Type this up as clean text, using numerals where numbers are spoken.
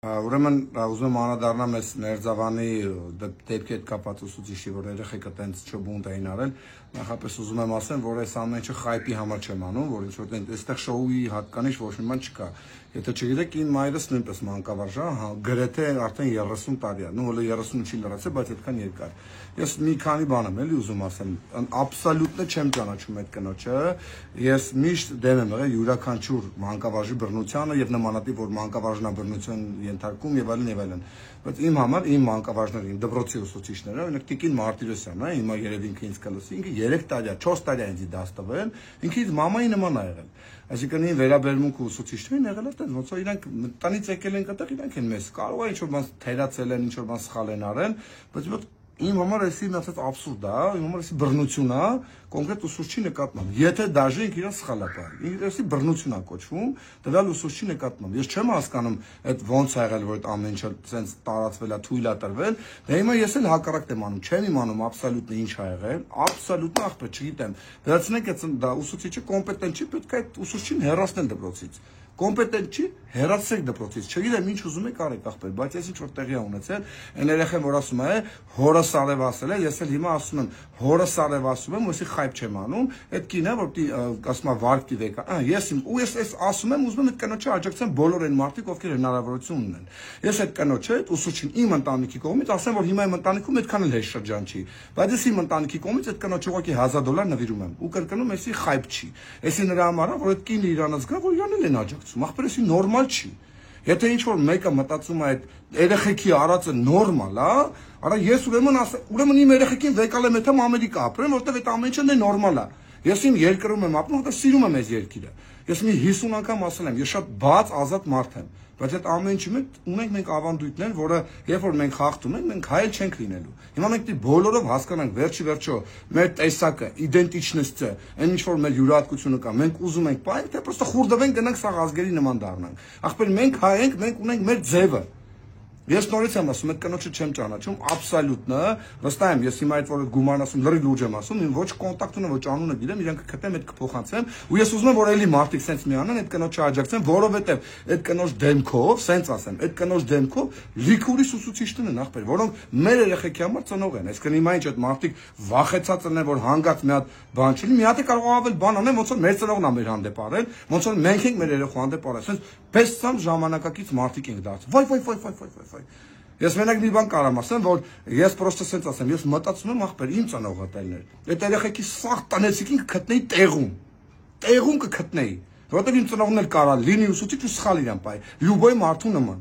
Ուրեմն ուզում եմ անդրադառնամ այս Մերձավանի դեպքի հետ կապված ուսուցիչի, որ երեխեքը տենց չբունտ էին արել, նախապես ուզում եմ ասեմ, որ այս ամեն ինչը խայպի համար չեմ անում, որ ինչ որ այստեղ շոուի հատկանիշ ոչ մի բան չկա։ Եթե չգիտեք, իմ մայրս նույնպես մանկավարժ է, գրեթե արդեն 30 տարի է, նո հələ 30 չի լրացել, բայց այդքան երկար։ Ես մի քանի բան եմ էլի ուզում ասեմ, աբսոլյուտն չեմ ճանաչում այդ կնոջը, ես միշտ դեմ եմ եղել յուրաքանչյուր մանկավարժի բռնությանը եւ նմանատիպ որ մանկավարժնաբռնություն ենթարկում եւ այլն։ Բայց իմ համար իմ մանկավարժները, իմ դպրոցի ուսուցիչները, օրինակ Տիկին Մարտիրոսյանն է, հիմա երևի ինքը ինձ կլսի, ինքը 3 տարի, 4 տարի ինձ դաս տվել, ինքը ինձ մամայի նման է եղել։ Այսինքն ին վերաբերմունքը ուսուցիչներին եղել է տենց, ոնց որ իրանք տնից եկել են այդտեղ, իրանք են մեզ կարող է ինչ որ բան թերացել են, ինչ որ բան սխալ են արել, բայց իմ համար էսի մնացած աբսուրդ է, իմ համար էսի բռնություն է, կոնկրետ ուսուցչի նկատմամբ։ Եթե դաժե ինքը իրան սխալ է բարի, ինքը էսի բռնություն է կոչվում, տվյալ ուսուցչի նկատմամբ։ Ես չեմ հասկանում այդ ոնց է եղել, որ այդ ամեն ինչը ցենց տարածվել է, թույլ է տրվել։ Դե հիմա ես էլ հակառակն եմ անում, չեմ իմանում աբսոլյուտն ինչ է եղել, աբսոլյուտն ախպեր չգիտեմ։ Վերցնենք այդ դա ուսուցիչը կոմպետենտ չի, պետք է այդ ուսուցչին հեռացնել դպրոցից։ Կոմպետենտ չի, հեռացեք դպրոցից։ Չգիտեմ ինչ ուզում եք արեք ախպեր, բայց ես ինչ որ տեղի ունեցել, այն երեխան որ ասում է, հորս արև ասել է, ես էլ հիմա ասում եմ, հորս արև ասում եմ, ոսի խայբ չեմ անում, այդ կինը որ ասում է վարկտի վեկա, ես այս ասում եմ, ուզում եմ այդ կնոջը աջակցեմ բոլոր այն մարդիկ, ովքեր հնարավորություն ունեն։ Ես այդ կնոջը, այդ ուսուցչին իմ ընտանիքի կողմից ասեմ, որ հիմա իմ ընտանիքում այդքան էլ հեշտ շրջան չի, բայց ես իմ ընտանիքի կողմից այդ կնոջը ուղղակի $1000 նվիրում եմ ու կրկնում էսի խայբ չի։ Էսի նրա համար որ այդ կինը իրանից գա, որ իրանել են աջակցում, ախպեր էսի նորմալ չի։ Եթե ինչ որ մեկը մտածում է այդ երեխեքի արածը նորմալ է, արա ես ուրեմն իմ երեխեքին վեկալ եմ եթե Ամերիկա ապրեմ, որտեվ այդ ամեն ինչը նորմալ է։ Ես իմ երկրում եմ ապրում, որտեվ սիրում եմ այս երկիրը։ Ես մի 50 անգամ ասել եմ, ես շատ բաց ազատ մարդ եմ, բայց այդ ամեն ինչի մեջ ունենք մենք ավանդույթներ, որը երբ որ մենք խախտում ենք, մենք հայել չենք լինելու։ Հիմա մենք դի բոլորով հասկանանք վերջի վերջո մեր տեսակը, իդենտիչնեսը, այն ինչ որ մեր յուրահատկությունը կա, մենք ուզում ենք բայ, թե պրոստը խուրդվենք գնանք սաղ ազգերի նման դառնանք։ Ախպեր մենք հայ ենք, մենք ունենք մեր ձևը։ Ես նորից եմ ասում, այդ կնոջը չեմ ճանաչում, աբսոլյուտն է, վստահ եմ, ես հիմա այդ որ գումարն ասում, լրիվ լուրջ եմ ասում, ոչ կոնտակտ ունեմ, ոչ անունը գիտեմ, իրանք կգտնեմ, այդ կփոխանցեմ, ու ես ուզում եմ որ էլի մարդիկ սենց մի անեն, այդ կնոջը աջակցեն, որովհետև այդ կնոջ դեմքով, սենց ասեմ, այդ կնոջ դեմքով լիքուրի ուսուցիչներն են ախպեր, որոնք մեր երեխեքի համար ծնող են, այսինքն հիմա ինչ այդ մարդիկ վախեցած են, որ հանգած մի հատ բան չլինի, մի հատ է կարող ավել բան անեն, ոնց որ մեր ծնողն է մեր հանդեպ արել, ոնց որ մենք ենք մեր երեխու հանդեպ արել, սենց բեսցամ ժամանակակից մարդիկ ենք դարձել։ Վայ։ Ես մենակ մի բան կարամ ասեմ, որ ես պրոստը սենց ասեմ, ես մտածում եմ ախպեր իմ ծնողը տելներ։ Այդ երեխեքի սաղ տնեցիկին կգտնեի տեղում կգտնեի, որովհետև իմ ծնողն էլ կարա լինի ուսուցիչ ու սխալ իրան բայ, լյուբոյ մարդու նման։